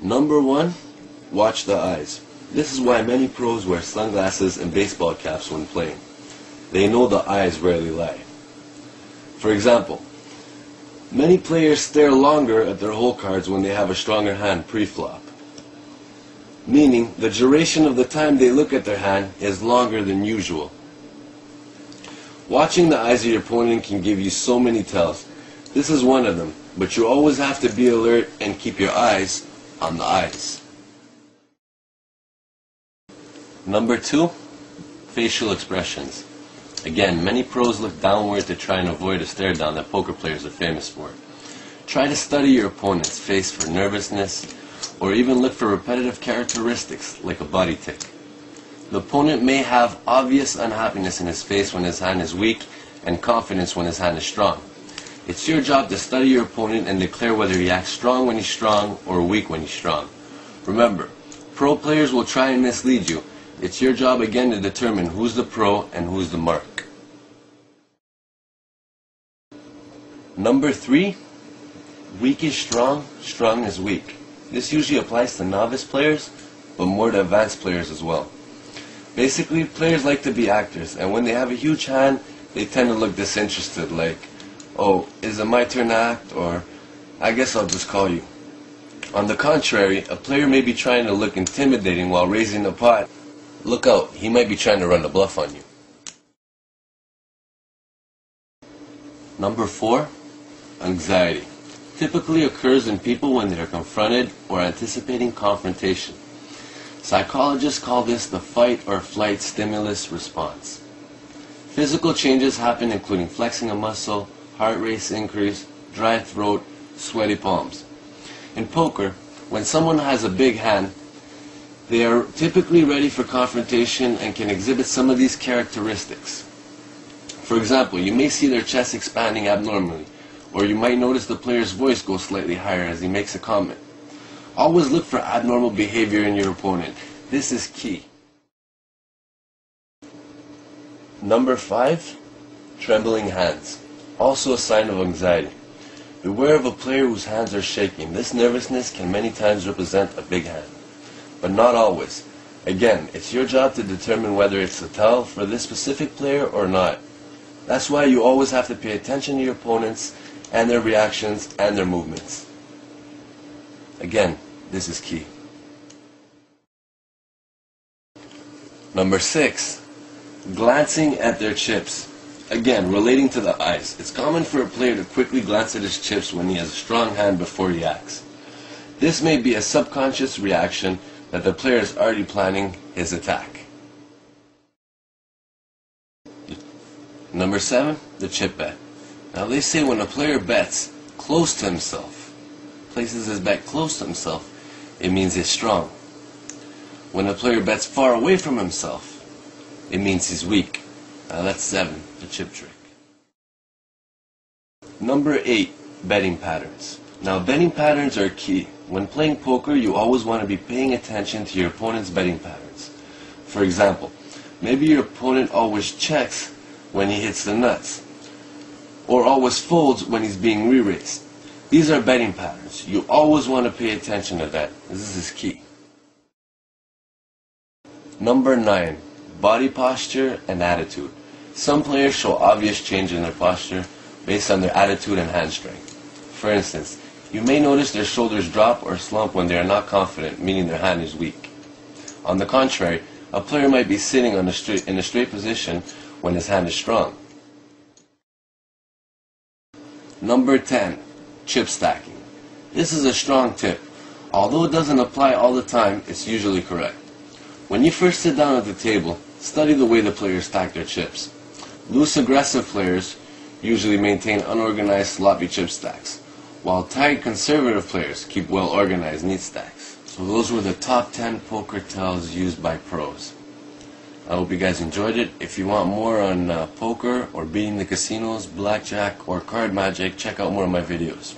Number 1, watch the eyes. This is why many pros wear sunglasses and baseball caps when playing. They know the eyes rarely lie. For example, many players stare longer at their hole cards when they have a stronger hand pre-flop, meaning the duration of the time they look at their hand is longer than usual. Watching the eyes of your opponent can give you so many tells. This is one of them, but you always have to be alert and keep your eyes on the eyes. Number 2, facial expressions. Again, many pros look downward to try and avoid a stare down that poker players are famous for. Try to study your opponent's face for nervousness, or even look for repetitive characteristics like a body tic. The opponent may have obvious unhappiness in his face when his hand is weak and confidence when his hand is strong. It's your job to study your opponent and declare whether he acts strong when he's strong or weak when he's strong. Remember, pro players will try and mislead you. It's your job again to determine who's the pro and who's the mark. Number 3, weak is strong, strong is weak. This usually applies to novice players, but more to advanced players as well. Basically, players like to be actors, and when they have a huge hand, they tend to look disinterested, like, oh, is it my turn to act, or I guess I'll just call you. On the contrary, a player may be trying to look intimidating while raising the pot. Look out, he might be trying to run a bluff on you. Number 4, anxiety. Typically occurs in people when they are confronted or anticipating confrontation. Psychologists call this the fight or flight stimulus response. Physical changes happen including flexing a muscle, heart rate increase, dry throat, sweaty palms. In poker, when someone has a big hand, they are typically ready for confrontation and can exhibit some of these characteristics. For example, you may see their chest expanding abnormally, or you might notice the player's voice go slightly higher as he makes a comment. Always look for abnormal behavior in your opponent. This is key. Number 5, trembling hands. Also a sign of anxiety. Beware of a player whose hands are shaking. This nervousness can many times represent a big hand, but not always. Again, it's your job to determine whether it's a tell for this specific player or not. That's why you always have to pay attention to your opponents and their reactions and their movements. Again, this is key. Number 6, glancing at their chips. Again, relating to the eyes. It's common for a player to quickly glance at his chips when he has a strong hand before he acts. This may be a subconscious reaction that the player is already planning his attack. Number 7, the chip bet. Now they say when a player bets close to himself, places his bet close to himself, it means he's strong. When a player bets far away from himself, it means he's weak. Now that's 7, the chip trick. Number 8, betting patterns. Now betting patterns are key. When playing poker, you always want to be paying attention to your opponent's betting patterns. For example, maybe your opponent always checks when he hits the nuts, or always folds when he's being re-raised. These are betting patterns. You always want to pay attention to that. This is key. Number 9, body posture and attitude. Some players show obvious change in their posture based on their attitude and hand strength. For instance, you may notice their shoulders drop or slump when they are not confident, meaning their hand is weak. On the contrary, a player might be sitting in a straight position when his hand is strong. Number 10, chip stacking. This is a strong tip. Although it doesn't apply all the time, it's usually correct. When you first sit down at the table, study the way the players stack their chips. Loose, aggressive players usually maintain unorganized, sloppy chip stacks, while tight, conservative players keep well-organized, neat stacks. So those were the top 10 poker tells used by pros. I hope you guys enjoyed it. If you want more on poker or beating the casinos, blackjack, or card magic, check out more of my videos.